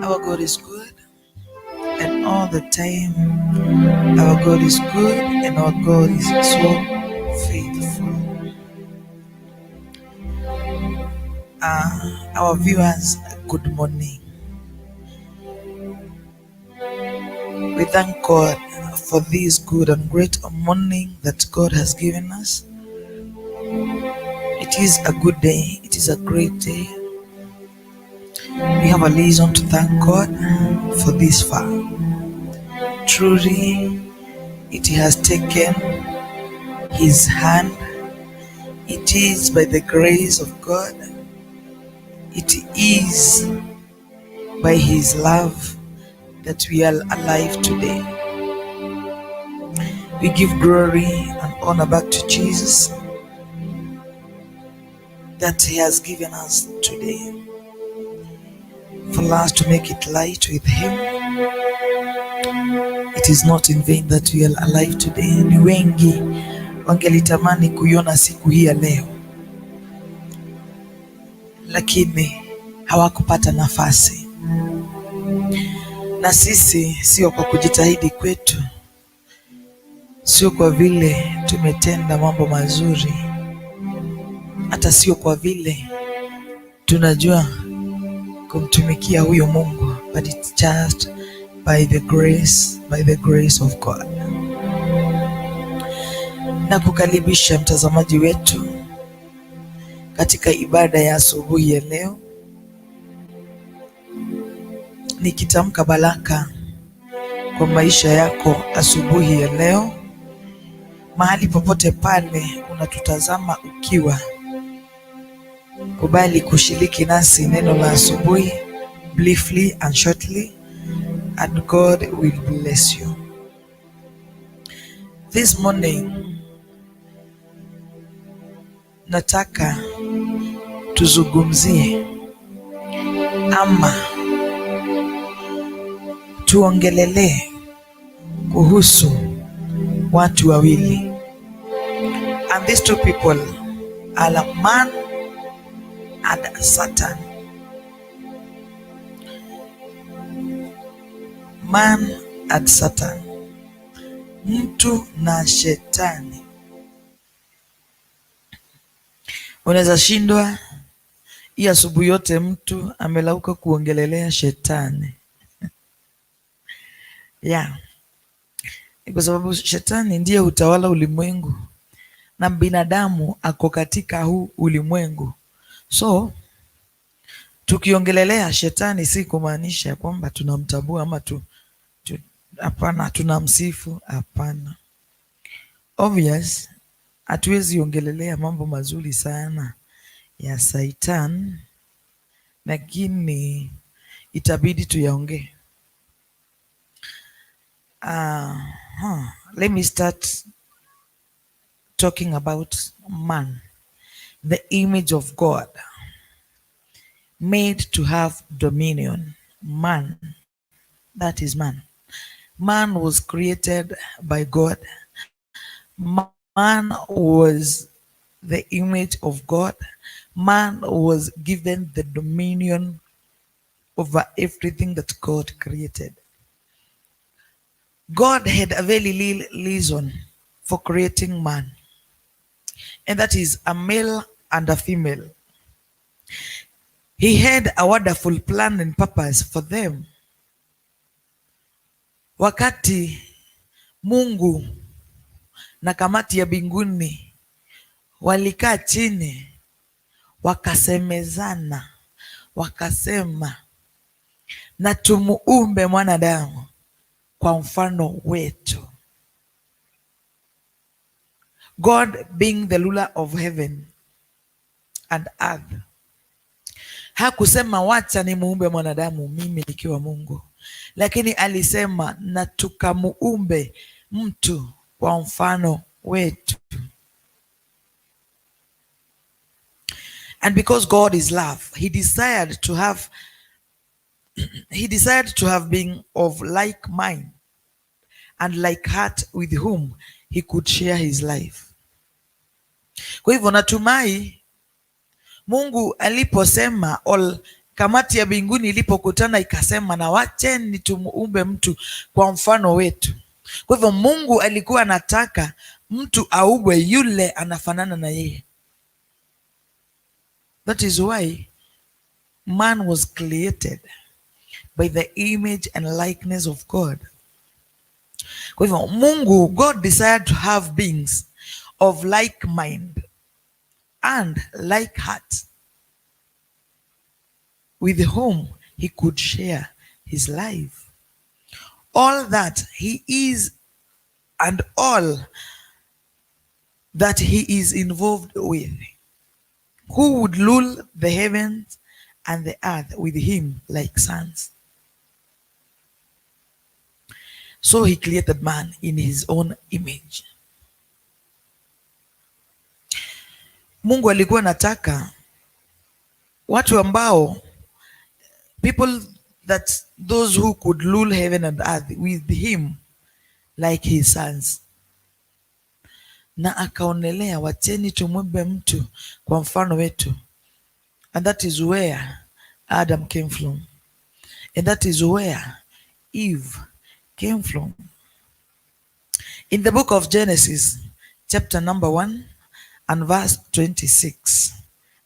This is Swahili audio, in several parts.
Our God is good, and all the time our God is good, and our God is so faithful. Our viewers, good morning. We thank God for this good and great morning that God has given us. It is a good day. It is a great day. We have a reason to thank God for this far. Truly, it has taken His hand. It is by the grace of God. It is by His love that we are alive today. We give glory and honor back to Jesus that He has given us today, for us to make it light with Him. It is not in vain that we are alive today. Ni wengi wangelitamani kuiona siku hii ya leo, lakini hawakupata nafasi. Na sisi sio kwa kujitahidi kwetu, sio kwa vile tumetenda mambo mazuri, hata sio kwa vile tunajua kumtumikia huyo Mungu, but it's just by the grace of God. Na kukaribisha mtazamaji wetu katika ibada ya asubuhi ya leo, nikitamka baraka kwa maisha yako asubuhi ya leo, mahali popote pale unatutazama ukiwa. Kubali kushiriki nasi neno la asubuhi briefly and shortly, and God will bless you. This morning nataka tuzungumzie ama tuongelelee kuhusu watu wawili, and these two people are a man had Satan. Man had Satan. Mtu na shetani. Unaweza shindwa hii asubuhi yote mtu amelauka kuongelelea shetani. Yeah. Kwa sababu shetani ndiye hutawala ulimwengu na binadamu ako katika huu ulimwengu. So tukiongelelea shetani si kumaanisha kwamba tunamtambua ama hapana, tunamsifu, hapana. Obvious, hatuwezi ongelelea mambo mazuri sana ya Satan, lakini itabidi tuyaongee. Let me start talking about man, the image of God, made to have dominion. Man, that is man. Man was created by God. Man was the image of God. Man was given the dominion over everything that God created. God had a very little reason for creating man, and that is a male and a female. He had a wonderful plan and purpose for them. Wakati Mungu na kamati ya mbinguni walikaa chini, wakasemezana, wakasema, na tumuumbe mwanadamu kwa mfano wetu. God being the ruler of heaven and earth, hakusema wacha ni muumbe mwanadamu mimi nikiwa Mungu, lakini alisema na tukamuumbe mtu kwa mfano wetu. And because God is love, he desired to have been of like mind and like heart with whom he could share his life. Kwa hivyo natumai Mungu aliposema, kamati ya mbinguni ilipokutana ikasema na wacheni tumuumbe mtu kwa mfano wetu. Kwa hivyo Mungu alikuwa anataka mtu aumbwe yule anafanana na yeye. That is why man was created by the image and likeness of God. Kwa hivyo Mungu, God desired to have beings of like mind and like heart with whom he could share his life. All that he is and all that he is involved with. Who would rule the heavens and the earth with him like sons. So he created man in his own image. Mungu alikuwa anataka watu ambao, those who could rule heaven and earth with him like his sons. Na akaonelea wacheni tumumbe mtu kwa mfano wetu. And that is where Adam came from. And that is where Eve came from. In the book of Genesis, chapter number 1 and verse 26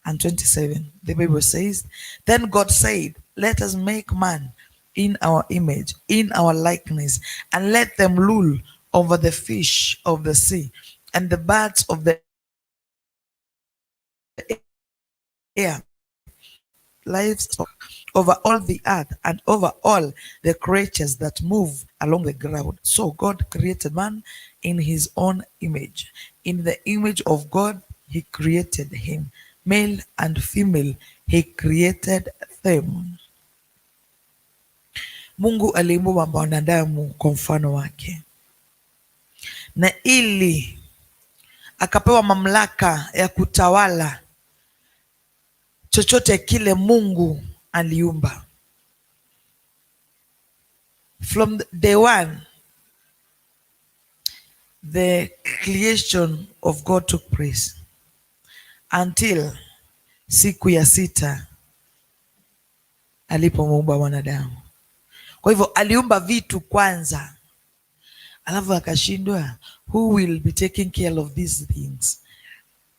and 27, the Bible says, then God said, let us make man in our image, in our likeness, and let them rule over the fish of the sea and the birds of the air, livestock, over all the earth and over all the creatures that move along the ground. So God created man in his own image. In the image of God, he created him. Male and female, he created them. Mungu aliumba mwanadamu kwa mfano wake, na ili akapewa mamlaka ya kutawala chochote kile Mungu aliumba. From day one, the creation of God took place until siku ya sita alipomuumba mwanadamu. Kwa hivyo aliumba vitu kwanza, alafu akashindwa, who will be taking care of these things?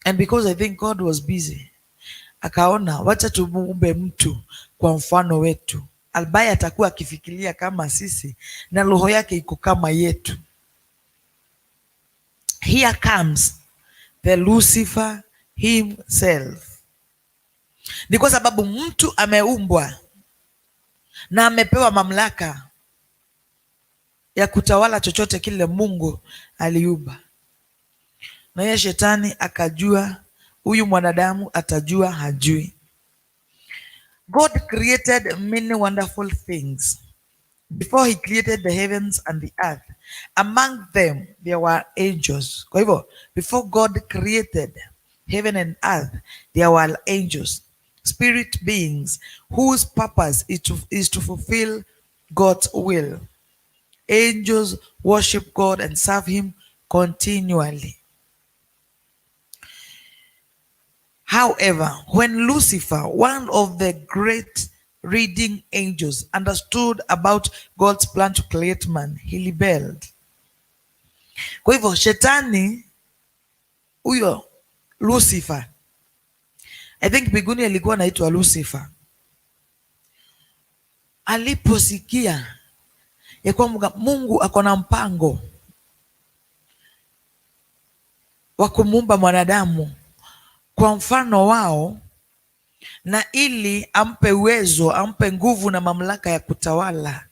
And because I think God was busy, akaona wacha tumuumbe mtu kwa mfano wetu, ambaye atakuwa akifikiria kama sisi na roho yake iko kama yetu. Here comes the Lucifer himself. Ni kwa sababu mtu ameumbwa na amepewa mamlaka ya kutawala chochote kile Mungu aliumba. Na yeye shetani akajua huyu mwanadamu atajua hajui. God created many wonderful things before he created the heavens and the earth. Among them there were angels. Kwa hivyo, before God created heaven and earth, there were angels, spirit beings whose purpose is to fulfill God's will. Angels worship God and serve him continually. However, when Lucifer, one of the great reading angels, understood about God's plan to create man, he rebelled. Kwa hivyo shetani huyo Lucifer, I think mbinguni alikuwa anaitwa Lucifer, aliposikia ya kwamba Mungu ako na mpango wa kumuumba mwanadamu kwa mfano wao, na ili ampe uwezo, ampe nguvu na mamlaka ya kutawala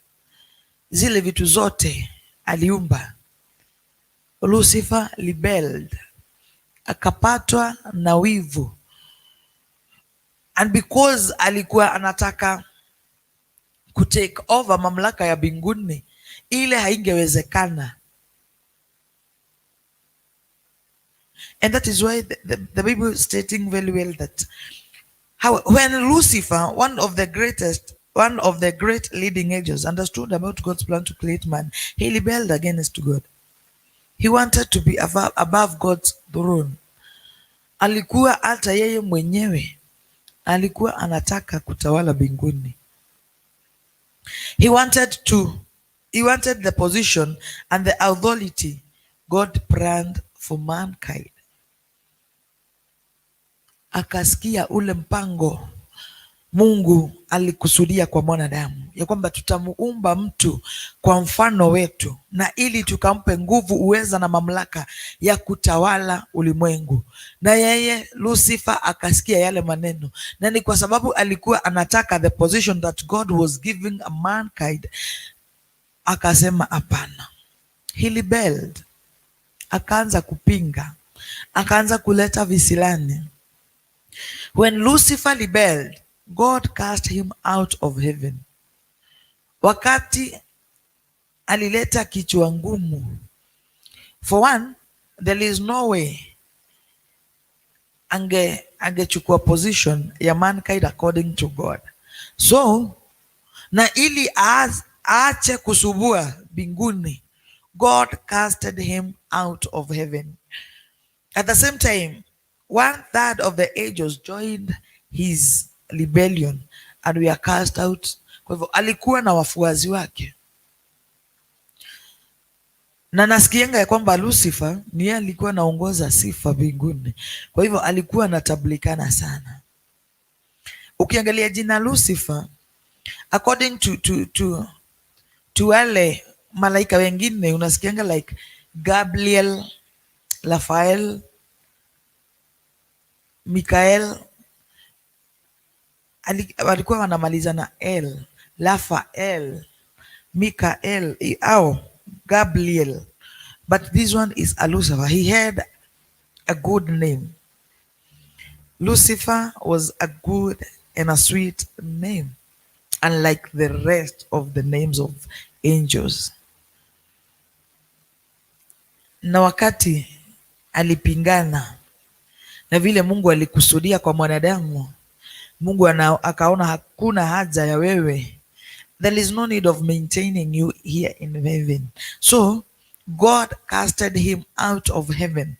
zile vitu zote aliumba, Lucifer rebelled, akapatwa na wivu. And because alikuwa anataka kutake over mamlaka ya mbinguni, ile haingewezekana. And that is why the Bible is stating very well that when Lucifer, one of the great leading angels, understood about God's plan to create man, he rebelled against God. He wanted to be above God's throne. Alikuwa hata yeye mwenyewe alikuwa anataka kutawala mbinguni. He wanted the position and the authority God planned for mankind. Akasikia ule mpango Mungu alikusudia kwa mwanadamu, ya kwamba tutamuumba mtu kwa mfano wetu, na ili tukampe nguvu, uweza na mamlaka ya kutawala ulimwengu. Na yeye Lucifer akasikia yale maneno, na ni kwa sababu alikuwa anataka the position that God was giving a mankind, akasema hapana. He rebelled, akaanza kupinga, akaanza kuleta visilani. When Lucifer rebelled, God cast him out of heaven. Wakati alileta kichwa ngumu. For one, there is no way angechukua position ya mankind according to God. So, na ili aache kusubua mbinguni, God casted him out of heaven. At the same time, 1/3 of the angels joined his rebellion and we are cast out. Kwa hivyo alikuwa na wafuazi wake, na nasikianga ya kwamba Lucifer ni yeye alikuwa anaongoza sifa mbinguni. Kwa hivyo alikuwa anatablikana sana. Ukiangalia jina Lucifer, according to wale malaika wengine, unasikianga like Gabriel, Raphael, Mikael, walikuwa wanamaliza na L. Raphael, Mikael au Gabriel, but this one is a Lucifer. He had a good name. Lucifer was a good and a sweet name, unlike the rest of the names of angels. Na wakati alipingana na vile Mungu alikusudia kwa mwanadamu, Mungu akaona hakuna haja ya wewe. There is no need of maintaining you here in heaven. So God casted him out of heaven.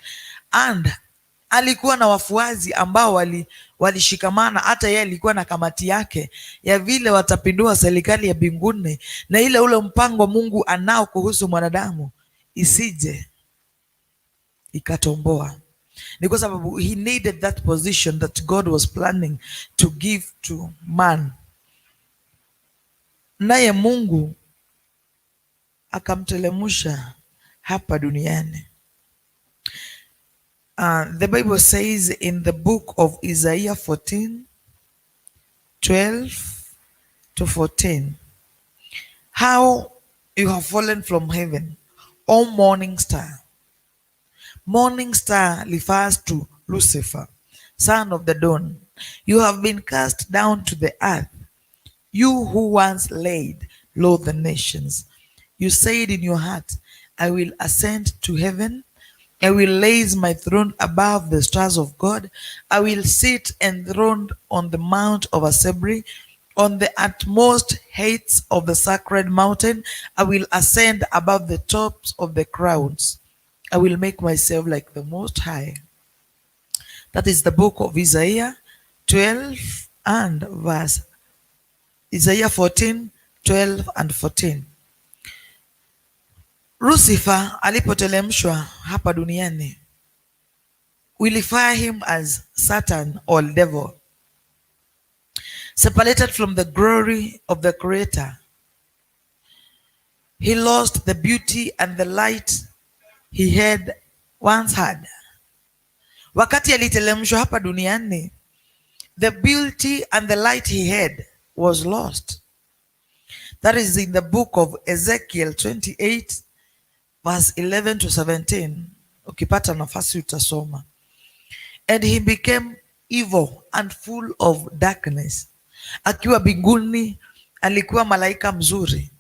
And alikuwa na wafuazi ambao walishikamana. Hata yeye alikuwa na kamati yake ya vile watapindua serikali ya mbinguni, na ile ule mpango Mungu anao kuhusu mwanadamu isije ikatomboa. Ni kwa sababu he needed that position that God was planning to give to man, naye Mungu akamtelemusha hapa duniani. The Bible says in the book of Isaiah 14:12-14, how you have fallen from heaven, O morning star. Morning star refers to Lucifer, son of the dawn. You have been cast down to the earth, you who once laid low the nations. You said in your heart, I will ascend to heaven. I will raise my throne above the stars of God. I will sit enthroned on the mount of Assembly, on the utmost heights of the sacred mountain. I will ascend above the tops of the crowns. I will make myself like the Most High. That is the book of Isaiah 12 and verse Isaiah 14:12-14. Lucifer alipotelemshwa hapa duniani, we refer him as Satan or devil, separated from the glory of the Creator. He lost the beauty and the light he had once had. Wakati alitelemshwa hapa duniani, the beauty and the light he had was lost. That is in the book of Ezekiel 28 verse 11-17. Ukipata nafasi utasoma. And he became evil and full of darkness. Akiwa mbinguni alikuwa malaika mzuri,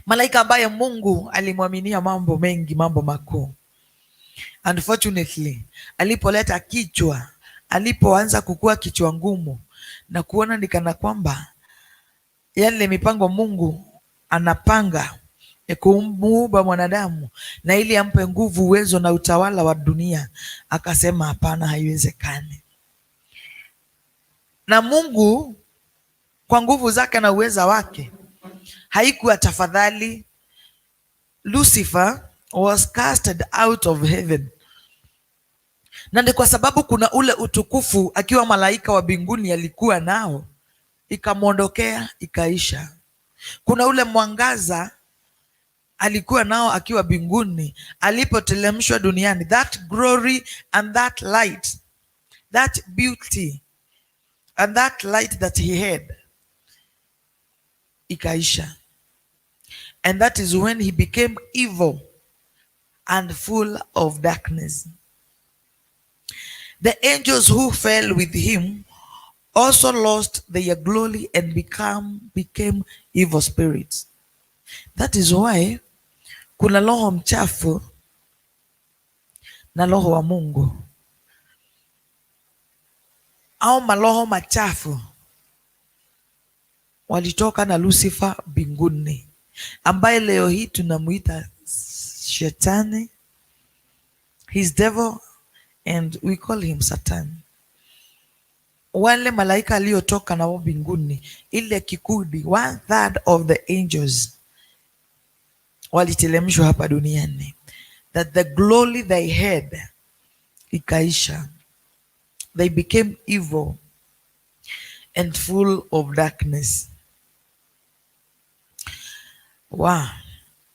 malaika ambaye Mungu alimwaminia mambo mengi, mambo makuu. Unfortunately, alipoleta kichwa, alipoanza kukua kichwa ngumu na kuona nikana kwamba yale mipango Mungu anapanga ya kumuumba mwanadamu na ili ampe nguvu, uwezo na utawala wa dunia, akasema hapana, haiwezekani. Na Mungu kwa nguvu zake na uweza wake haikuwa tafadhali. Lucifer was casted out of heaven. Na ni kwa sababu kuna ule utukufu akiwa malaika wa mbinguni alikuwa nao, ikamwondokea ikaisha. Kuna ule mwangaza alikuwa nao akiwa mbinguni, alipotelemshwa duniani, that glory and that light, that beauty and that light that he had, ikaisha. And that is when he became evil and full of darkness. The angels who fell with him also lost their glory and became evil spirits. That is why kuna roho mchafu na roho wa Mungu, au maroho machafu walitoka na Lucifer mbinguni, ambaye leo hii tunamuita Shetani, his devil, and we call him Satan. Wale malaika aliotoka nao mbinguni, ile kikundi, 1/3 of the angels, walitelemshwa hapa duniani, that the glory they had ikaisha. They became evil and full of darkness. Wow.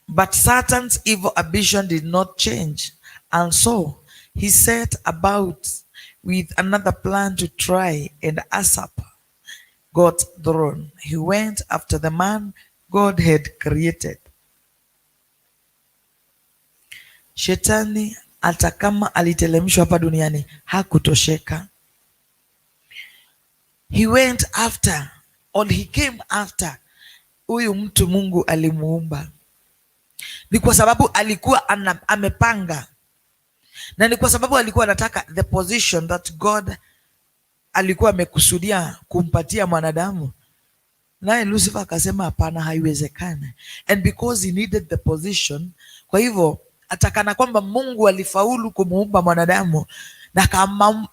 But Satan's evil ambition did not change, and so he set about with another plan to try and usurp God's throne. He went after the man God had created. Shetani hata kama alitelemshwa hapa duniani hakutosheka. He went after, or he came after huyu mtu Mungu alimuumba. Ni kwa sababu alikuwa amepanga, na ni kwa sababu alikuwa anataka the position that God alikuwa amekusudia kumpatia mwanadamu. Naye Lucifer akasema hapana, haiwezekani. And because he needed the position, kwa hivyo atakana kwamba Mungu alifaulu kumuumba mwanadamu na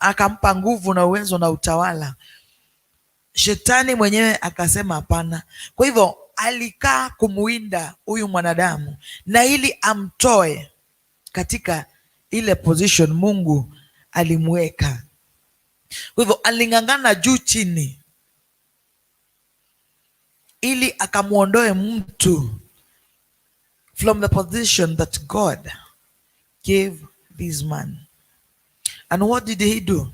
akampa nguvu na uwezo na utawala. Shetani mwenyewe akasema hapana. Kwa hivyo alikaa kumuinda huyu mwanadamu, na ili amtoe katika ile position Mungu alimweka. Kwa hivyo aling'ang'ana juu chini ili akamuondoe mtu from the position that God gave this man. And what did he do?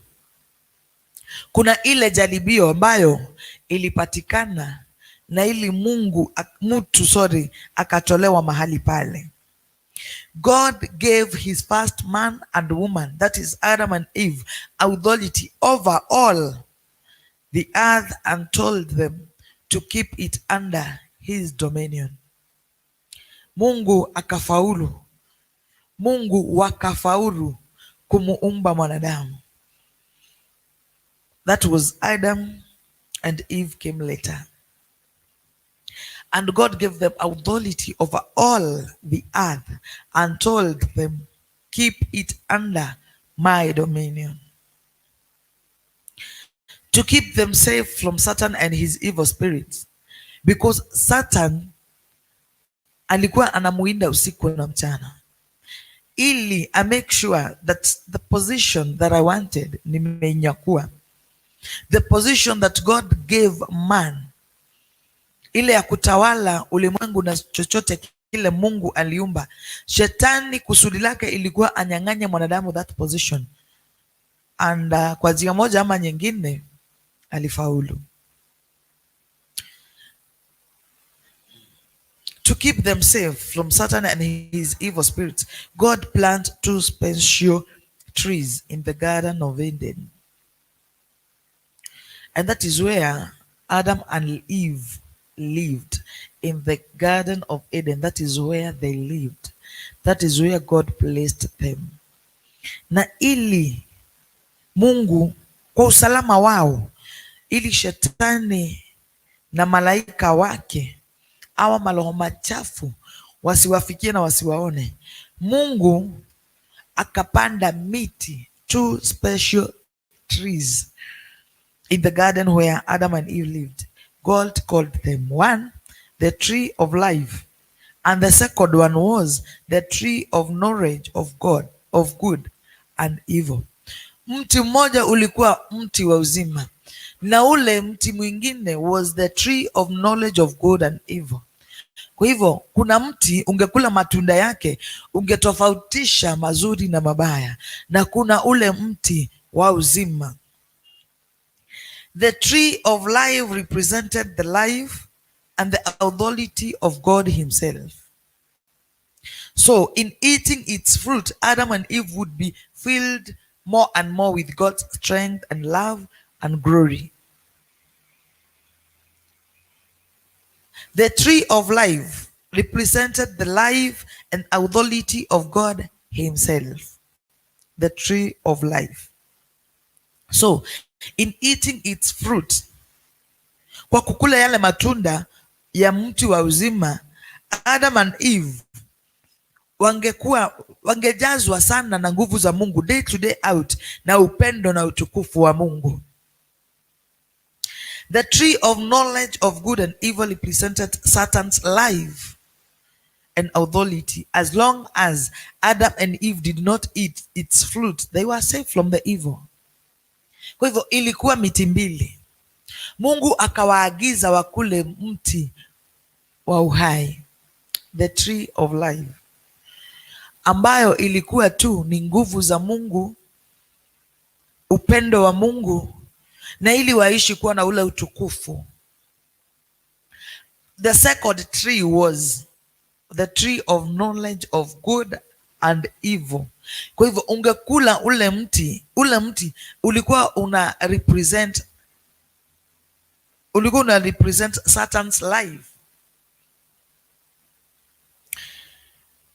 Kuna ile jaribio ambayo ilipatikana na ili mtu akatolewa mahali pale. God gave his first man and woman, that is Adam and Eve, authority over all the earth and told them to keep it under his dominion. Mungu wakafaulu kumuumba mwanadamu. That was Adam, and Eve came later. And God gave them authority over all the earth and told them, keep it under my dominion. To keep them safe from Satan and his evil spirits. Because Satan alikuwa anamuinda usiku na mchana, ili make sure that the position that I wanted nimeinyakua. The position that God gave man, ile ya kutawala ulimwengu na chochote kile Mungu aliumba. Shetani kusudi lake ilikuwa anyang'anye mwanadamu that position, and kwa njia moja ama nyingine alifaulu. To keep them safe from Satan and his evil spirits, God planted 2 special trees in the Garden of Eden. And that is where Adam and Eve lived, in the Garden of Eden. That is where they lived. That is where God placed them. Na ili Mungu kwa usalama wao, ili shetani na malaika wake awa maloho machafu wasiwafikie na wasiwaone, Mungu akapanda miti, 2 special trees in the garden where Adam and Eve lived. God called them, one, the tree of life, and the second one was the tree of knowledge of God, of good and evil. Mti mmoja ulikuwa mti wa uzima, na ule mti mwingine was the tree of knowledge of good and evil. Kwa hivyo kuna mti ungekula matunda yake ungetofautisha mazuri na mabaya, na kuna ule mti wa uzima. The tree of life represented the life and the authority of God himself. So in eating its fruit, Adam and Eve would be filled more and more with God's strength and love and glory. The tree of life represented the life and authority of God himself. The tree of life. So in eating its fruit, kwa kukula yale matunda ya mti wa uzima, Adam and Eve wangejazwa sana na nguvu za Mungu day to day out, na upendo na utukufu wa Mungu. The tree of knowledge of good and evil represented Satan's life and authority. As long as Adam and Eve did not eat its fruit, they were safe from the evil. Kwa hivyo ilikuwa miti mbili. Mungu akawaagiza wakule mti wa uhai, the tree of life, ambayo ilikuwa tu ni nguvu za Mungu, upendo wa Mungu, na ili waishi kuwa na ule utukufu. The second tree was the tree of knowledge of good and evil. Kwa hivyo ungekula ule mti ulikuwa una represent Satan's life.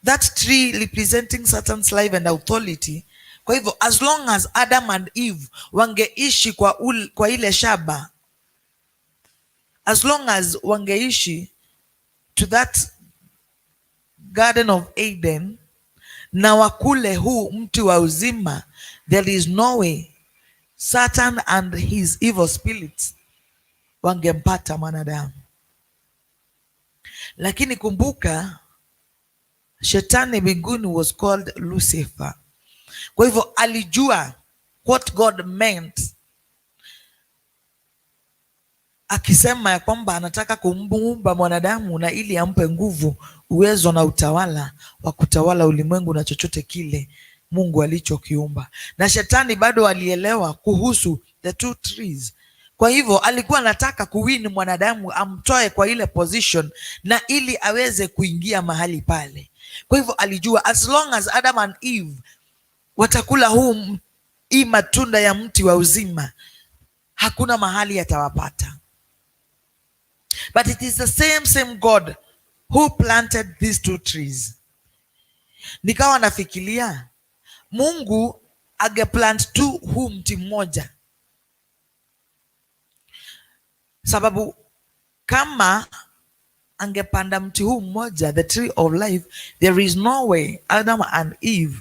That tree representing Satan's life and authority. Kwa hivyo as long as Adam and Eve wangeishi kwa ile shamba, as long as wangeishi to that Garden of Eden, na wakule huu mti wa uzima, there is no way Satan and his evil spirits wangempata mwanadamu. Lakini kumbuka, shetani mbinguni was called Lucifer. Kwa hivyo alijua what God meant akisema ya kwamba anataka kumuumba mwanadamu na ili ampe nguvu, uwezo na utawala wa kutawala ulimwengu na chochote kile Mungu alichokiumba. Na shetani bado alielewa kuhusu the two trees. Kwa hivyo alikuwa anataka kuwini mwanadamu, amtoe kwa ile position na ili aweze kuingia mahali pale. Kwa hivyo alijua as long as Adam and Eve watakula hii matunda ya mti wa uzima, hakuna mahali yatawapata. But it is the same God who planted these two trees. Nikawa nafikiria Mungu angeplant tu huu mti mmoja, sababu kama angepanda mti huu mmoja, the tree of life, there is no way Adam and Eve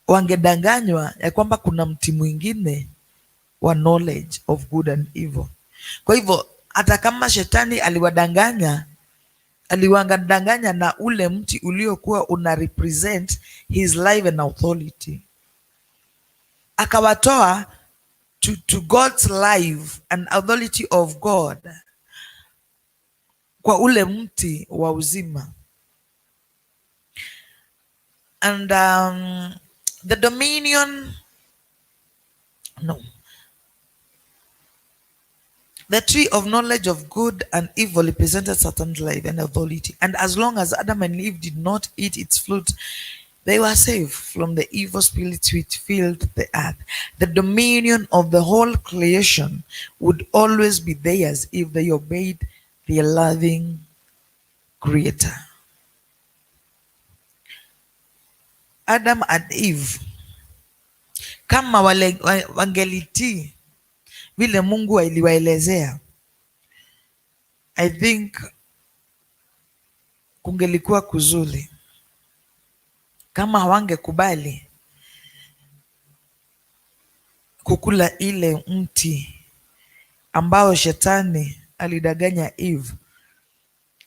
wangedanganywa ya kwamba kuna mti mwingine wa knowledge of good and evil. Kwa hivyo hata kama shetani aliwadanganya na ule mti uliokuwa una represent his life and authority, akawatoa to God's life and authority of God kwa ule mti wa uzima. And the dominion, the tree of knowledge of good and evil represented Satan's life and authority. And as long as Adam and Eve did not eat its fruit, they were safe from the evil spirits which filled the earth. The dominion of the whole creation would always be theirs if they obeyed their loving Creator. Adam and Eve, kama wangelitii vile Mungu aliwaelezea, I think kungelikuwa kuzuri. Kama hawangekubali kukula ile mti ambao shetani alidanganya Eve,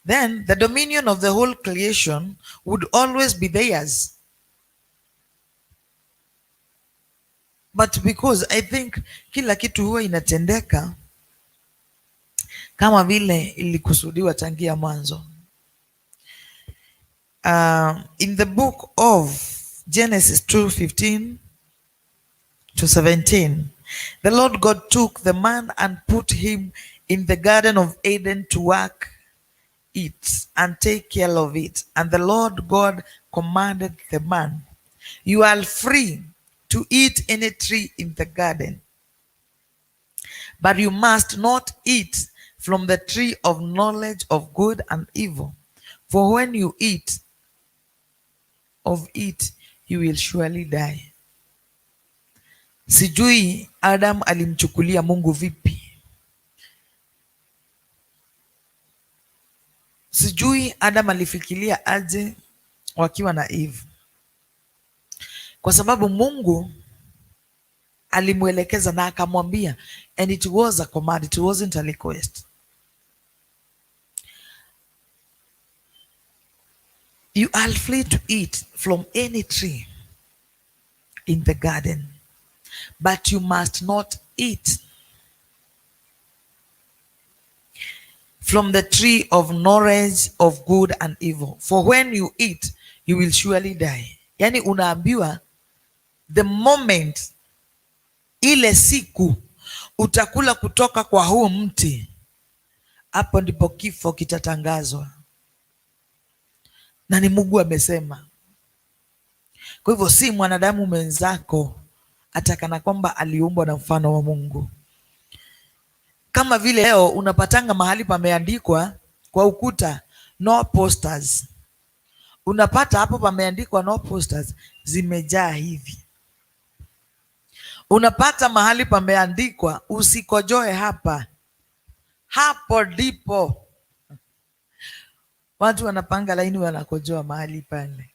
then the dominion of the whole creation would always be theirs. But because I think kila kitu huwa inatendeka kama vile ilikusudiwa tangia mwanzo. In the book of Genesis 2:15 to 17, the Lord God took the man and put him in the Garden of Eden to work it and take care of it. And the Lord God commanded the man, "You are free to eat any tree in the garden, but you must not eat from the tree of knowledge of good and evil, for when you eat of it, you will surely die." Sijui Adam alimchukulia Mungu vipi. Sijui Adam alifikiria aje wakiwa na Eve. Kwa sababu Mungu alimwelekeza na akamwambia, and it was a command, it wasn't a request. You are free to eat from any tree in the garden, but you must not eat from the tree of knowledge of good and evil, for when you eat, you will surely die. Yani unaambiwa the moment, ile siku utakula kutoka kwa huu mti, hapo ndipo kifo kitatangazwa. Na ni Mungu amesema. Kwa hivyo si mwanadamu mwenzako atakana kwamba aliumbwa na mfano wa Mungu. Kama vile leo unapatanga mahali pameandikwa kwa ukuta no posters. Unapata hapo pameandikwa no posters, zimejaa hivi. Unapata mahali pameandikwa usikojoe hapa. Hapo ndipo watu wanapanga laini wanakojoa mahali pale.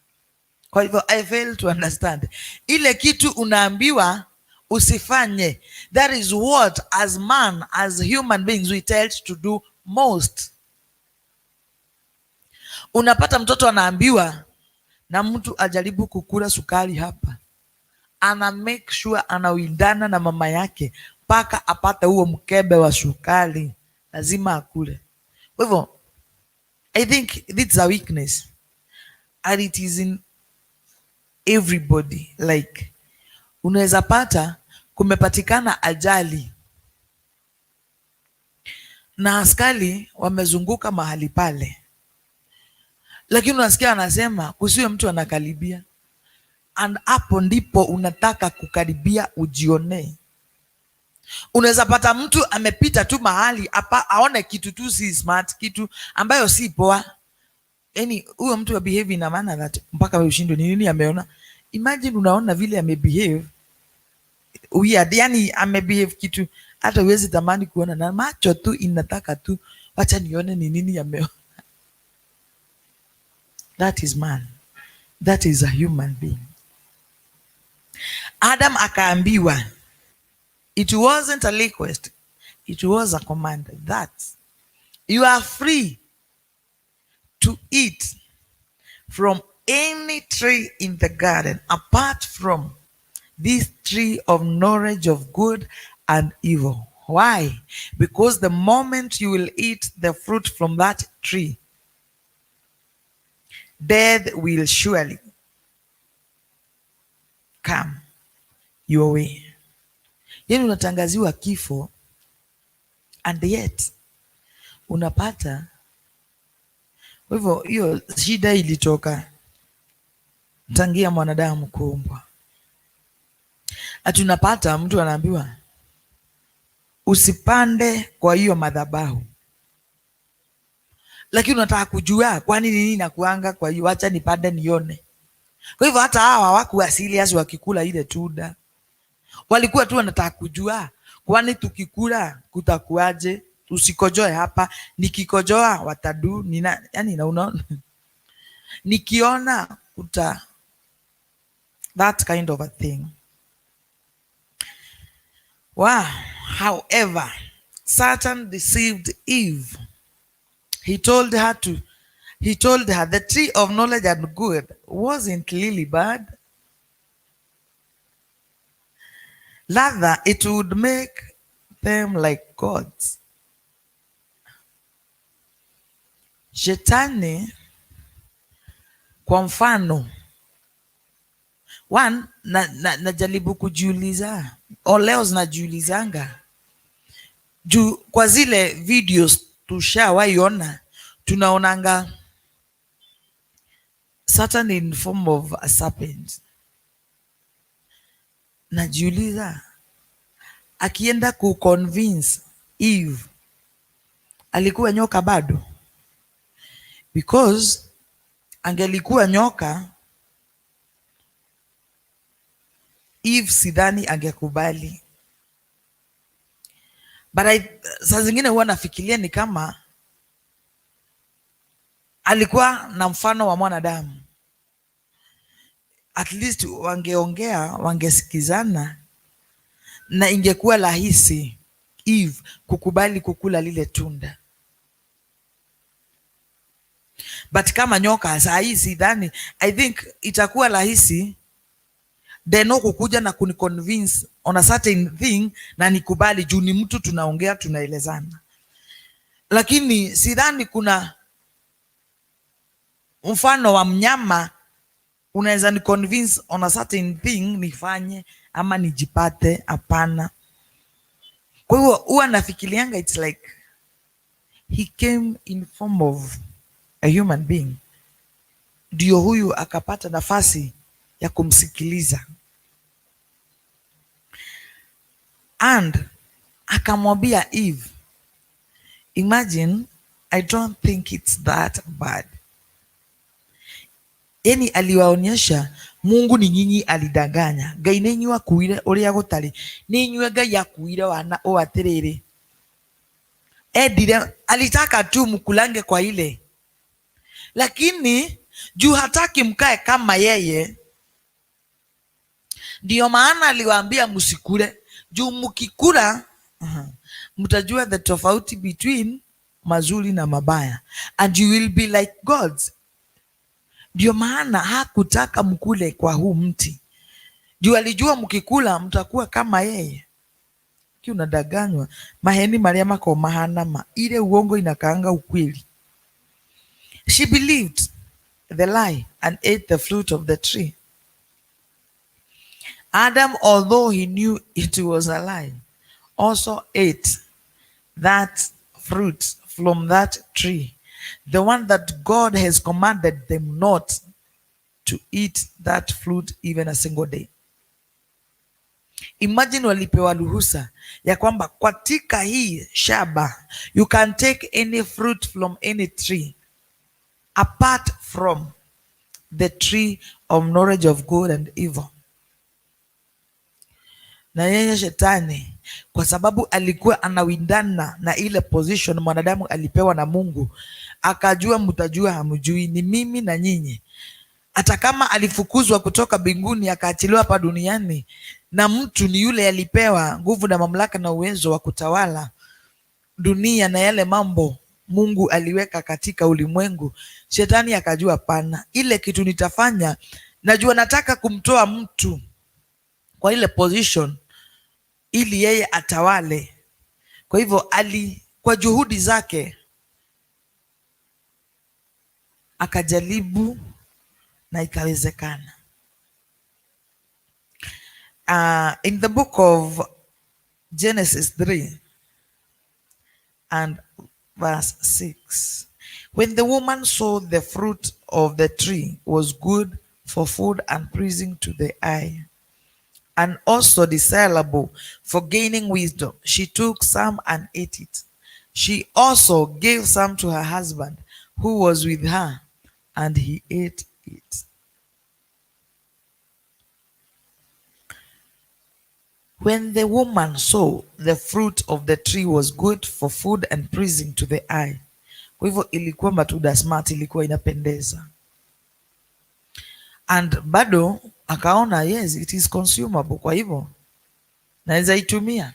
Kwa hivyo I fail to understand ile kitu unaambiwa usifanye, that is what as man, as human beings we tend to do most. Unapata mtoto anaambiwa na mtu ajaribu kukula sukari hapa, ana make sure anawindana na mama yake mpaka apate huo mkebe wa sukari, lazima akule. Kwa hivyo I think this is a weakness and it is in everybody. Like unaweza pata kumepatikana ajali na askari wamezunguka mahali pale, lakini unasikia anasema kusiwe mtu anakaribia, and hapo ndipo unataka kukaribia ujionee. Unaweza pata mtu amepita tu mahali hapa aone kitu tu si smart, kitu ambayo si poa, yani huyo mtu wa behave ina maana that mpaka wewe ushindwe ni nini ameona. Imagine unaona vile amebehave weird, yani amebehave kitu hata huwezi tamani kuona, na macho tu inataka tu wacha nione ni nini ameona. That is man, that is a human being. Adam akaambiwa, it wasn't a request, it was a command that you are free to eat from any tree in the garden apart from this tree of knowledge of good and evil. Why? Because the moment you will eat the fruit from that tree, death will surely come your way. Yani unatangaziwa kifo and yet unapata. Kwa hivyo hiyo shida ilitoka tangia mwanadamu kuumbwa. Ati unapata mtu anaambiwa usipande kwa hiyo madhabahu, lakini unataka kujua kwani nini nakuanga kwa hiyo, acha nipande nione. Kwa hivyo hata hawa hawakuwa serious wakikula ile tunda, walikuwa tu wanataka kujua kwani tukikula kutakuaje, usikojoe hapa, nikikojoa watadu nina, yani na unaona nikiona uta, that kind of a thing. Wow. However, Satan deceived Eve. He told her the tree of knowledge and good wasn't really bad. Rather, it would make them like gods. Shetani kwa mfano one najaribu kujiuliza, leo zinajiulizanga juu kwa zile videos tushawaiona, tunaonanga Satan in form of a serpent. Najiuliza akienda kuconvince Eve alikuwa nyoka bado? Because angelikuwa nyoka Eve sidhani angekubali. But saa zingine huwa nafikiria ni kama alikuwa na mfano wa mwanadamu, at least wangeongea, wangesikizana na ingekuwa rahisi Eve kukubali kukula lile tunda. But kama nyoka saa hii sidhani, I think itakuwa rahisi deno kukuja na kuniconvince on a certain thing na nikubali juu ni mtu tunaongea tunaelezana. Lakini sidhani kuna mfano wa mnyama unaweza ni convince on a certain thing nifanye ama nijipate. Hapana. Kwa hiyo huwa nafikirianga it's like he came in form of a human being, ndio huyu akapata nafasi ya kumsikiliza and akamwambia Eve, imagine, I don't think it's that bad. Yani aliwaonyesha Mungu ni nyinyi alidanganya. Ngai ni nyua kuire uria gutari. Ni nyue Ngai akuire wana o atiriri. Edire alitaka tu mkulange kwa ile. Lakini juu hataki mkae kama yeye. Ndiyo maana aliwaambia msikule, juu mkikula mtajua the tofauti between mazuri na mabaya, and you will be like gods. Ndio maana hakutaka mkule kwa huu mti, juu alijua mkikula mtakuwa kama yeye. Unadanganywa maheni maria mako mahanama, ile uongo inakaanga ukweli. She believed the lie and ate the fruit of the tree. Adam, although he knew it was a lie, also ate that fruit from that tree, the one that God has commanded them not to eat that fruit even a single day. Imagine walipewa ruhusa ya kwamba katika hii shamba you can take any fruit from any tree apart from the tree of knowledge of good and evil. Na yeye shetani, kwa sababu alikuwa anawindana na ile position mwanadamu alipewa na Mungu, akajua mtajua hamjui, ni mimi na nyinyi. Hata kama alifukuzwa kutoka mbinguni akaachiliwa hapa duniani, na mtu ni yule alipewa nguvu na mamlaka na uwezo wa kutawala dunia na yale mambo Mungu aliweka katika ulimwengu. Shetani akajua pana, ile kitu nitafanya, najua nataka kumtoa mtu kwa ile position ili yeye atawale. Kwa hivyo kwa juhudi zake akajaribu na ikawezekana. In the book of Genesis 3 and verse 6, when the woman saw the fruit of the tree was good for food and pleasing to the eye, and also desirable for gaining wisdom, she took some and ate it. She also gave some to her husband who was with her, and he ate it. When the woman saw the fruit of the tree was good for food and pleasing to the eye. Kwa hivyo ilikuwa matunda smart, ilikuwa inapendeza. And bado akaona yes, it is consumable, kwa hivyo naweza itumia.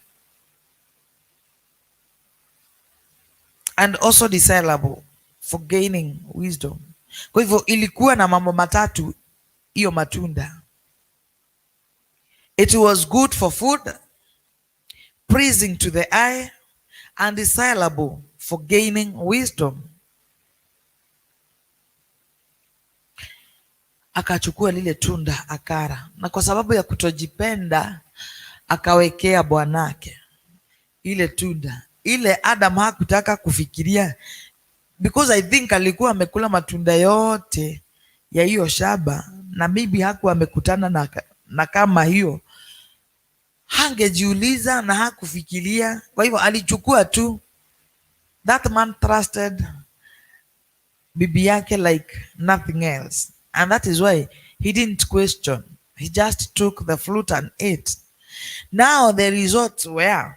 And also desirable for gaining wisdom. Kwa hivyo ilikuwa na mambo matatu hiyo matunda. It was good for food, pleasing to the eye, and desirable for gaining wisdom. Akachukua lile tunda akara, na kwa sababu ya kutojipenda akawekea bwanake ile tunda. Ile Adam hakutaka kufikiria, because I think alikuwa amekula matunda yote ya hiyo shamba, na maybe hakuwa amekutana na kama hiyo, hangejiuliza na hakufikiria. Kwa hivyo alichukua tu. That man trusted bibi yake like nothing else, and that is why he didn't question. He just took the fruit and ate. Now the results were,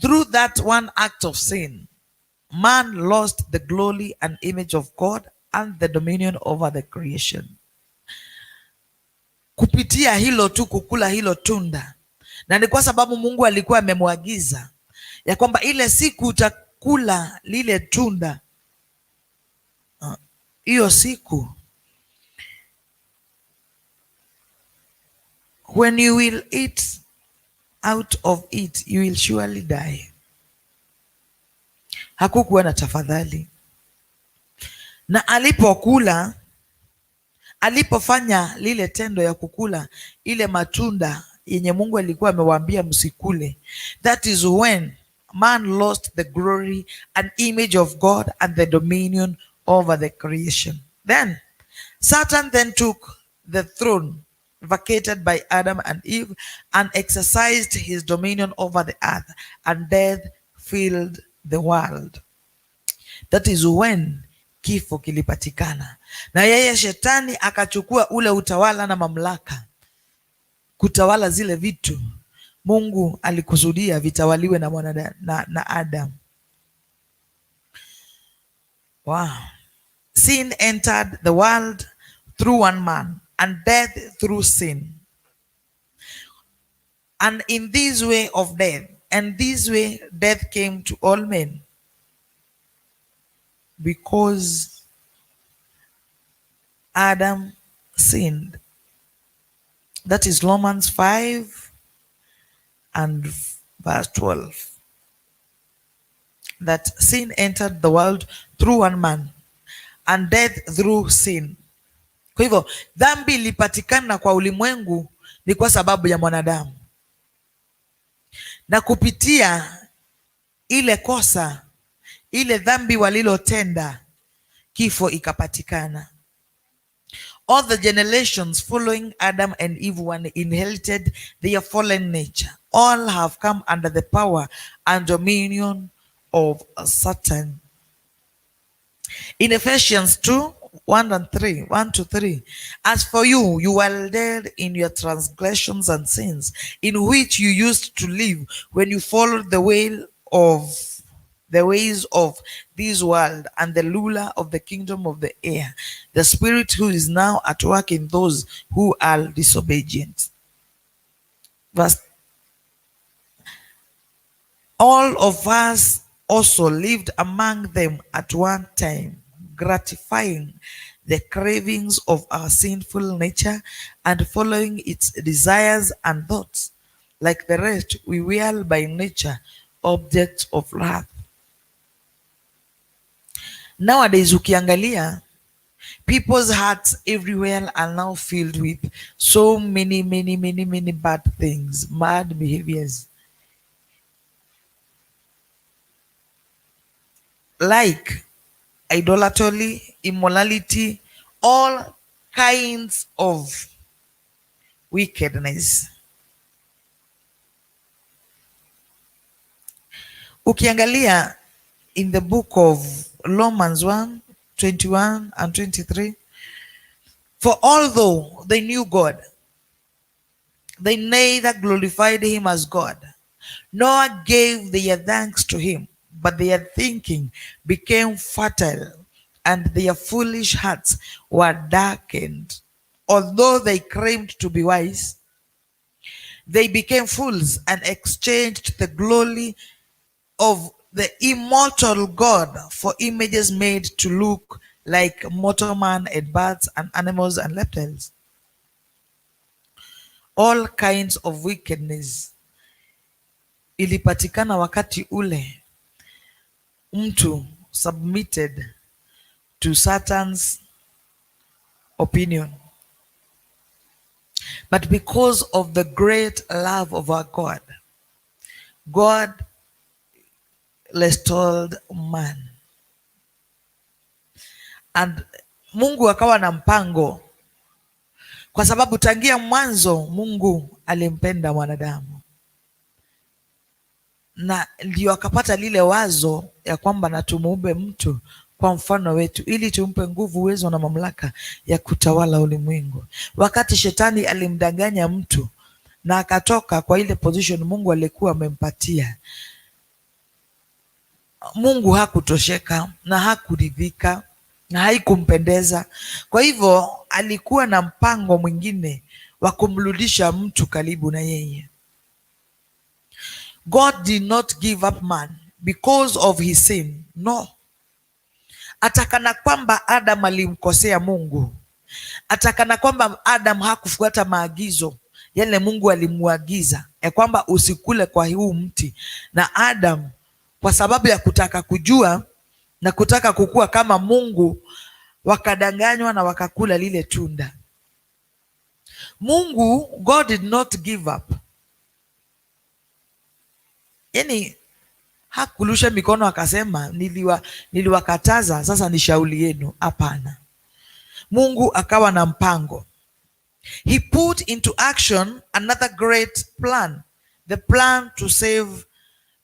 through that one act of sin, man lost the glory and image of God and the dominion over the creation. Kupitia hilo tu, kukula hilo tunda, na ni kwa sababu Mungu alikuwa amemwagiza ya kwamba ile siku utakula lile tunda, hiyo siku, when you will eat out of it you will surely die. Hakukuwa na tafadhali. Na alipofanya lile tendo ya kukula ile matunda yenye Mungu alikuwa amewaambia msikule, that is when man lost the glory and image of God and the dominion over the creation. Then Satan then took the throne vacated by Adam and Eve and exercised his dominion over the earth, and death filled the world. That is when kifo kilipatikana, na yeye shetani akachukua ule utawala na mamlaka kutawala zile vitu Mungu alikusudia vitawaliwe na mwanadamu na Adam. Wow. sin entered the world through one man, and death through sin. And in this way of death, and this way death came to all men, because Adam sinned. That is Romans 5 and verse 12. That sin entered the world through one man, and death through sin. Kwa hivyo dhambi ilipatikana kwa ulimwengu ni kwa sababu ya mwanadamu, na kupitia ile kosa, ile dhambi walilotenda, kifo ikapatikana. All the generations following Adam and Eve, when inherited their fallen nature, all have come under the power and dominion of Satan. In Ephesians 2, 1 to 3, as for you, you were dead in your transgressions and sins, in which you used to live when you followed the ways of this world and the ruler of the kingdom of the air, the spirit who is now at work in those who are disobedient. Verse, all of us also lived among them at one time, gratifying the cravings of our sinful nature and following its desires and thoughts. Like the rest, we were by nature objects of wrath. Nowadays, ukiangalia, people's hearts everywhere are now filled with so many bad things, bad behaviors. Like idolatry, immorality, all kinds of wickedness. Ukiangalia in the book of Romans 1, 21 and 23, for although they knew God, they neither glorified him as God, nor gave their thanks to him, but their thinking became futile, and their foolish hearts were darkened. Although they claimed to be wise, they became fools and exchanged the glory of the immortal God for images made to look like mortal man and birds and animals and reptiles. All kinds of wickedness ilipatikana wakati ule mtu submitted to Satan's opinion. But because of the great love of our God, God restored man. And Mungu akawa na mpango, kwa sababu tangia mwanzo Mungu alimpenda mwanadamu, na ndio akapata lile wazo ya kwamba na tumuumbe mtu kwa mfano wetu, ili tumpe nguvu, uwezo na mamlaka ya kutawala ulimwengu. Wakati shetani alimdanganya mtu na akatoka kwa ile position Mungu alikuwa amempatia, Mungu hakutosheka na hakuridhika na haikumpendeza. Kwa hivyo alikuwa na mpango mwingine wa kumrudisha mtu karibu na yeye. God did not give up man because of his sin. No. Atakana kwamba Adam alimkosea Mungu, atakana kwamba Adam hakufuata maagizo yale Mungu alimuagiza ya kwamba usikule kwa huu mti, na Adam kwa sababu ya kutaka kujua na kutaka kukua kama Mungu wakadanganywa na wakakula lile tunda. Mungu, God did not give up. Yani hakulusha mikono akasema niliwakataza, sasa ni shauri yenu. Hapana. Mungu akawa na mpango. He put into action another great plan, the plan to save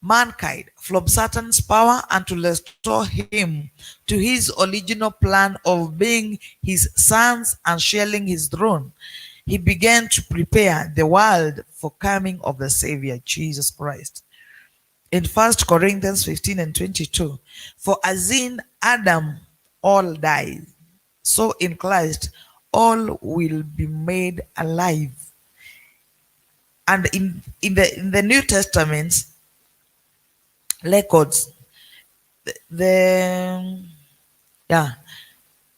mankind from Satan's power and to restore him to his original plan of being his sons and sharing his throne. He began to prepare the world for coming of the Savior, Jesus Christ. In 1 Corinthians 15 and 22, for as in Adam all die. So in Christ, all will be made alive. And in the New Testament records, the yeah,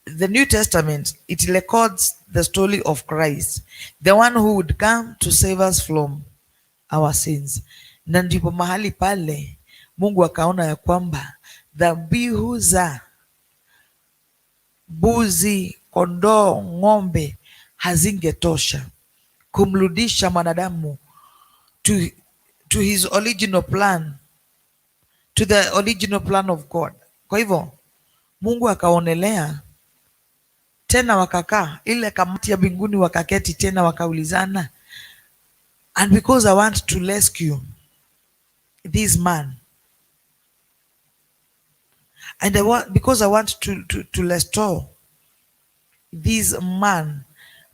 the New Testament, it records the story of Christ, the one who would come to save us from our sins. Na ndipo mahali pale Mungu akaona ya kwamba dhabihu za mbuzi, kondoo, ng'ombe hazingetosha kumrudisha mwanadamu to his original plan, to the original plan of God. Kwa hivyo Mungu akaonelea tena, wakakaa ile kamati ya mbinguni, wakaketi tena wakaulizana, and because I want to rescue this man, and because I want to restore this man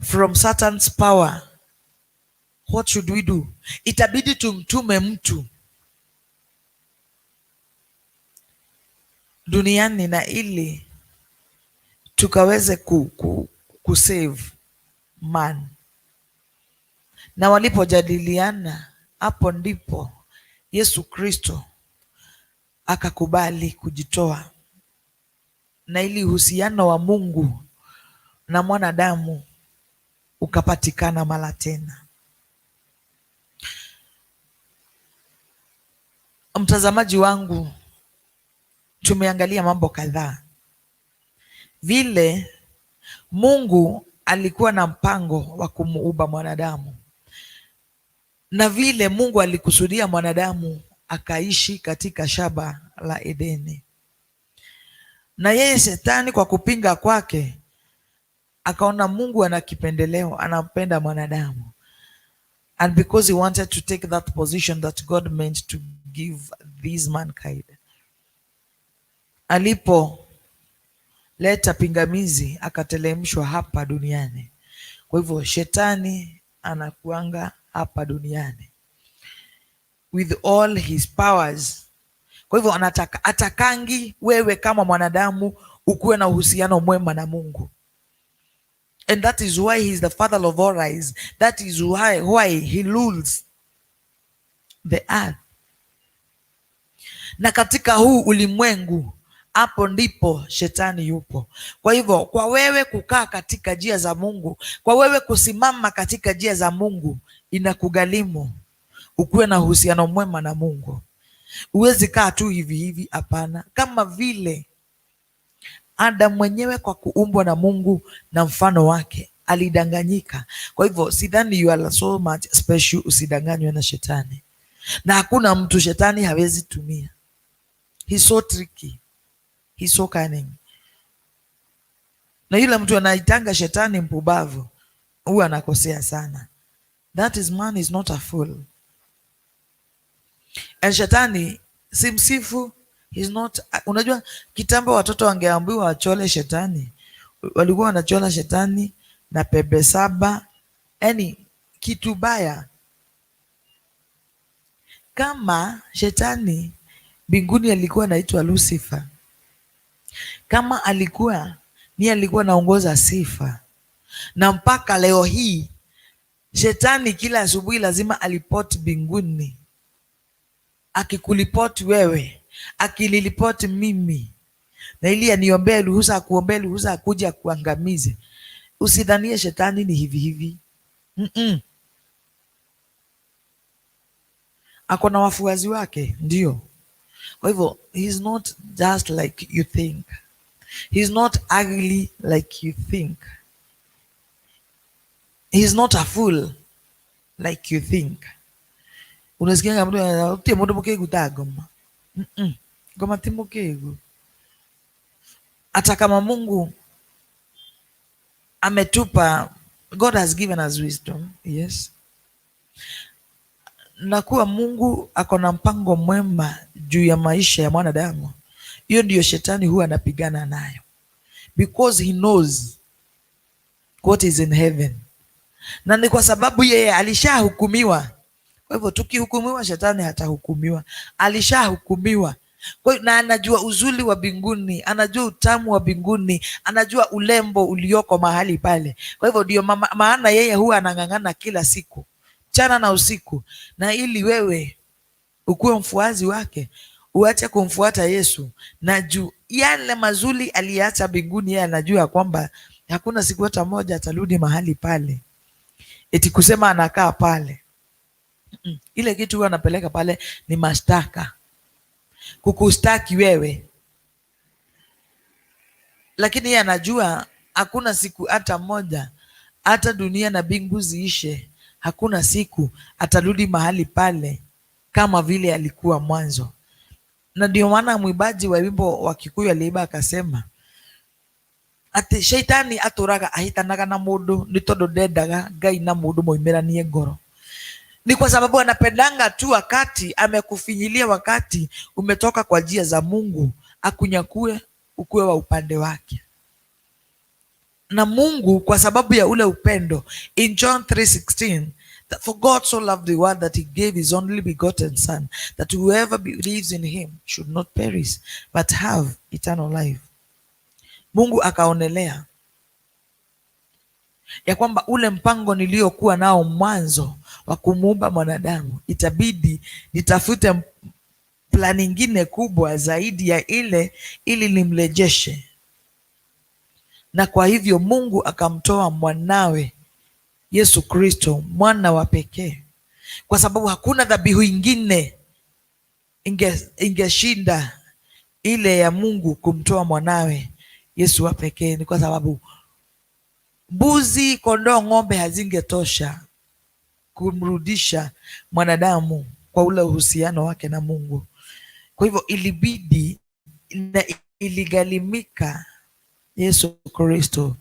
from Satan's power, what should we do? Itabidi tumtume mtu duniani na ili tukaweze kusave man. Na walipojadiliana, hapo ndipo Yesu Kristo akakubali kujitoa, na ili uhusiano wa Mungu na mwanadamu ukapatikana mara tena. Mtazamaji wangu, tumeangalia mambo kadhaa, vile Mungu alikuwa na mpango wa kumuumba mwanadamu, na vile Mungu alikusudia mwanadamu akaishi katika shamba la Edeni. Na yeye Shetani kwa kupinga kwake akaona Mungu ana kipendeleo, anampenda mwanadamu, and because he wanted to take that position that God meant to give this mankind, alipoleta pingamizi akatelemshwa hapa duniani. Kwa hivyo Shetani anakuanga hapa duniani with all his powers. Kwa hivyo atakangi wewe kama mwanadamu ukuwe na uhusiano mwema na Mungu. And that is why he is the father of all eyes. That is why he rules the earth. Na katika huu ulimwengu, hapo ndipo Shetani yupo. Kwa hivyo kwa wewe kukaa katika njia za Mungu, kwa wewe kusimama katika njia za Mungu, inakugharimu ukuwe na uhusiano mwema na Mungu. Huwezi kaa tu hivi hivi, hapana. Kama vile Adam mwenyewe kwa kuumbwa na Mungu na mfano wake alidanganyika. Kwa hivyo sidhani you are so much special usidanganywe na Shetani. Na hakuna mtu Shetani hawezi tumia. He's so tricky. He's so cunning. Na yule mtu anaitanga Shetani mpumbavu, huwa anakosea sana. That is man is not a fool. And Shetani simsifu, he's not. Unajua kitambo watoto wangeambiwa wachole Shetani, walikuwa wanachola Shetani na pembe 7, yani kitu baya. Kama Shetani mbinguni alikuwa anaitwa Lucifer, kama alikuwa anaongoza sifa, na mpaka leo hii Shetani kila asubuhi lazima alipoti mbinguni, akikulipoti wewe, akililipoti mimi, na ili aniombee ruhusa, akuombee ruhusa akuja kuangamize. Usidhanie Shetani ni hivi hivi. Ako na wafuasi wake, ndio. Kwa hivyo he's not just like you think. He's not ugly like you think. He's not a fool like you think. Unasikia mtu anatia moto mkegu tagoma. Goma timokegu. Hata kama Mungu ametupa, God has given us wisdom, yes. Na kuwa Mungu ako na mpango mwema juu ya maisha ya mwanadamu, hiyo ndiyo Shetani huwa anapigana nayo, because he knows what is in heaven. Na ni kwa sababu yeye alishahukumiwa. Kwa hivyo tukihukumiwa, Shetani hatahukumiwa. Alishahukumiwa. Kwa hiyo na anajua uzuri wa mbinguni, anajua utamu wa mbinguni, anajua ulembo ulioko mahali pale. Kwa hivyo ndio maana yeye huwa anang'ang'ana kila siku, mchana na usiku, na ili wewe ukuwe mfuazi wake, uache kumfuata Yesu, na juu yale mazuri aliacha mbinguni, yeye anajua kwamba hakuna siku hata moja atarudi mahali pale eti kusema anakaa pale. Ile kitu huwa anapeleka pale ni mashtaka, kukustaki wewe, lakini yeye anajua hakuna siku hata moja, hata dunia na mbingu ziishe, hakuna siku atarudi mahali pale kama vile alikuwa mwanzo. Na ndio maana mwimbaji wa wimbo wa Kikuyu aliimba akasema ati shaitani aturaga ahitanaga na mundu ni tondu ndendaga Ngai na mundu moimeranie ngoro. Ni kwa sababu anapendanga tu wakati amekufinyilia, wakati umetoka kwa njia za Mungu, akunyakue ukuwe wa upande wake. Na Mungu kwa sababu ya ule upendo, in John 3:16, that for God so loved the world that he gave his only begotten son, that whoever believes in him should not perish but have eternal life. Mungu akaonelea ya kwamba ule mpango niliokuwa nao mwanzo wa kumuumba mwanadamu, itabidi nitafute plani nyingine kubwa zaidi ya ile ili nimrejeshe. Na kwa hivyo Mungu akamtoa mwanawe Yesu Kristo, mwana wa pekee, kwa sababu hakuna dhabihu ingine ingeshinda ile ya Mungu kumtoa mwanawe Yesu wa pekee. Ni kwa sababu mbuzi, kondoo, ng'ombe hazingetosha kumrudisha mwanadamu kwa ule uhusiano wake na Mungu. Kwa hivyo ilibidi na iligharimika Yesu Kristo,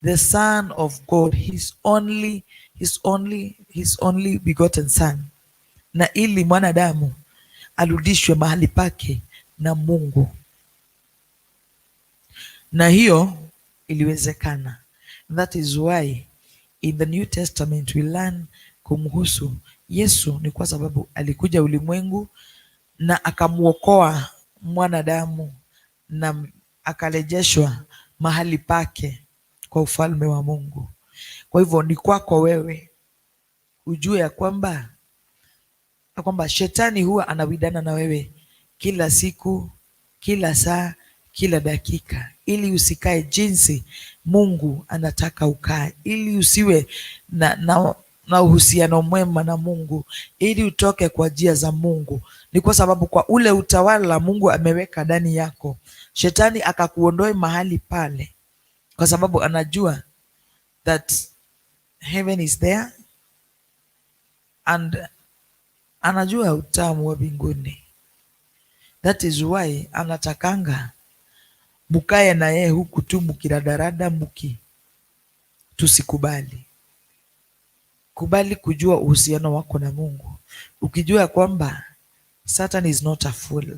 the Son of God, his only begotten son, na ili mwanadamu arudishwe mahali pake na Mungu. Na hiyo iliwezekana. That is why in the New Testament we learn kumhusu Yesu, ni kwa sababu alikuja ulimwengu na akamuokoa mwanadamu na akarejeshwa mahali pake kwa ufalme wa Mungu. Kwa hivyo ni kwako wewe ujue ya kwamba shetani huwa anawidana na wewe kila siku, kila saa, kila dakika, ili usikae jinsi Mungu anataka ukae, ili usiwe na uhusiano mwema na Mungu, ili utoke kwa njia za Mungu. Ni kwa sababu kwa ule utawala Mungu ameweka ndani yako, shetani akakuondoe mahali pale, kwa sababu anajua that heaven is there and anajua utamu wa mbinguni. That is why anatakanga mukae na yeye huku tu mukiradarada tusikubali. Kubali kujua uhusiano wako na Mungu, ukijua kwamba Satan is not a fool.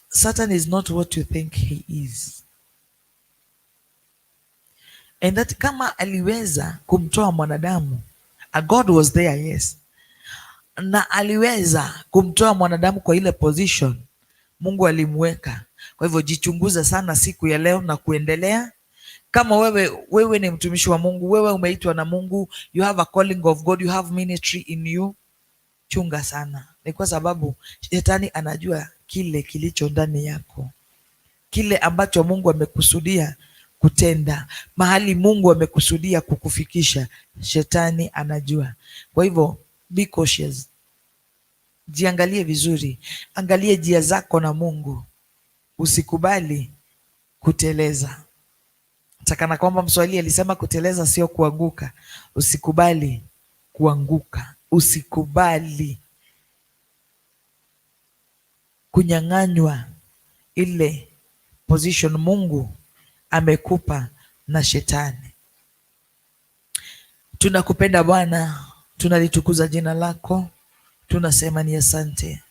Satan is not what you think he is. And that kama aliweza kumtoa mwanadamu, a God was there, yes, na aliweza kumtoa mwanadamu kwa ile position Mungu alimweka. Kwa hivyo jichunguza sana siku ya leo na kuendelea. Kama wewe ni mtumishi wa Mungu, wewe umeitwa na Mungu, you have a calling of God, you have ministry in you, chunga sana. Ni kwa sababu shetani anajua kile kilicho ndani yako, kile ambacho Mungu amekusudia kutenda, mahali Mungu amekusudia kukufikisha, shetani anajua. Kwa hivyo be cautious. Jiangalie vizuri, angalie njia zako na Mungu, usikubali kuteleza. Takana kwamba Mswahili alisema kuteleza sio kuanguka. Usikubali kuanguka, usikubali kunyang'anywa ile position Mungu amekupa na shetani. Tunakupenda Bwana, tunalitukuza jina lako, tunasema ni asante.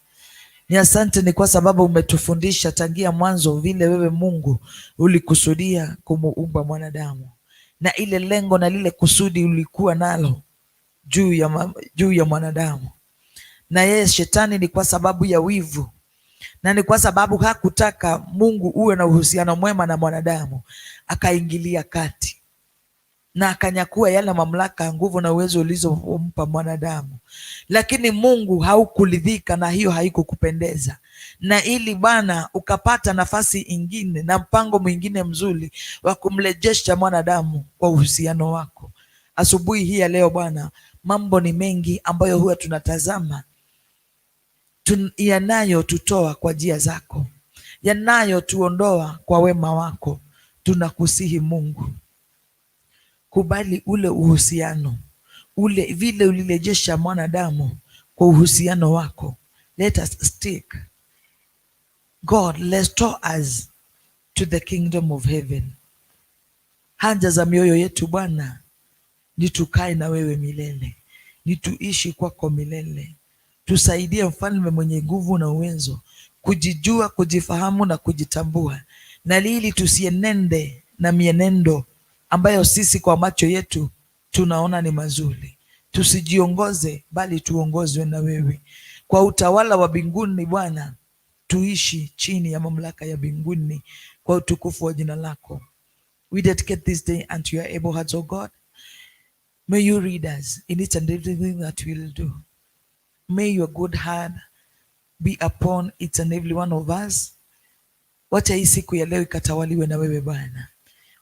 Ni asante ni kwa sababu umetufundisha tangia mwanzo vile wewe Mungu ulikusudia kumuumba mwanadamu, na ile lengo na lile kusudi ulikuwa nalo juu ya mwanadamu. na yeye shetani ni kwa sababu ya wivu, na ni kwa sababu hakutaka Mungu uwe na uhusiano mwema na mwanadamu, akaingilia kati na akanyakua yale mamlaka, nguvu na uwezo ulizompa mwanadamu. Lakini Mungu haukuridhika na hiyo, haikukupendeza, na ili Bwana ukapata nafasi ingine na mpango mwingine mzuri wa kumrejesha mwanadamu kwa uhusiano wako. Asubuhi hii ya leo Bwana, mambo ni mengi ambayo huwa tunatazama yanayotutoa kwa njia zako, yanayotuondoa kwa wema wako. Tunakusihi Mungu, kubali ule uhusiano ule, vile ulirejesha mwanadamu kwa uhusiano wako. Let us stick. God, restore us to the kingdom of heaven. Haja za mioyo yetu Bwana ni tukae na wewe milele, ni tuishi kwako milele. Tusaidie mfalme mwenye nguvu na uwezo, kujijua, kujifahamu na kujitambua, na ili tusienende na mienendo ambayo sisi kwa macho yetu tunaona ni mazuri. Tusijiongoze bali tuongozwe na wewe. Kwa utawala wa mbinguni Bwana, tuishi chini ya mamlaka ya mbinguni kwa utukufu wa jina lako. We dedicate this day unto your able hands, O God. May you lead us in each and everything that we will do. May your good hand be upon each and every one of us. Wacha hii siku ya leo ikatawaliwe na wewe Bwana.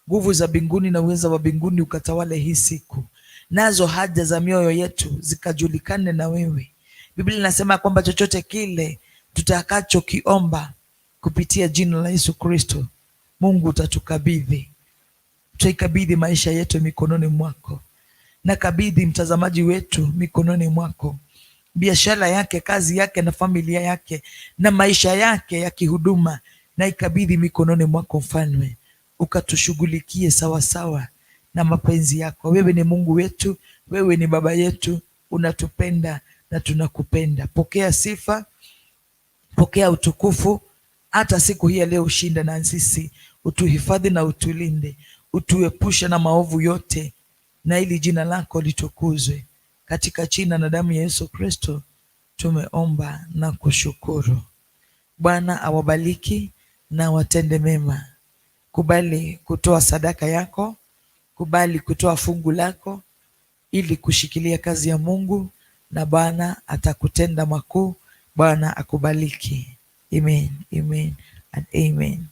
Nguvu za mbinguni na uweza wa mbinguni ukatawale hii siku, nazo haja za mioyo yetu zikajulikane na wewe. Biblia inasema kwamba chochote kile tutakachokiomba kupitia jina la Yesu Kristo, Mungu utatukabidhi. Tutaikabidhi maisha yetu mikononi mwako, na kabidhi mtazamaji wetu mikononi mwako, biashara yake, kazi yake na familia yake na maisha yake ya kihuduma, na ikabidhi mikononi mwako Mfalme, ukatushughulikie sawasawa na mapenzi yako. Wewe ni Mungu wetu, wewe ni Baba yetu, unatupenda na tunakupenda. Pokea sifa, pokea utukufu. Hata siku hii ya leo ushinda na sisi, utuhifadhi na utulinde, utuepushe na maovu yote, na ili jina lako litukuzwe. Katika jina na damu ya Yesu Kristo tumeomba na kushukuru. Bwana awabariki na watende mema. Kubali kutoa sadaka yako, kubali kutoa fungu lako ili kushikilia kazi ya Mungu, na Bwana atakutenda makuu. Bwana akubariki. Amen, amen and amen.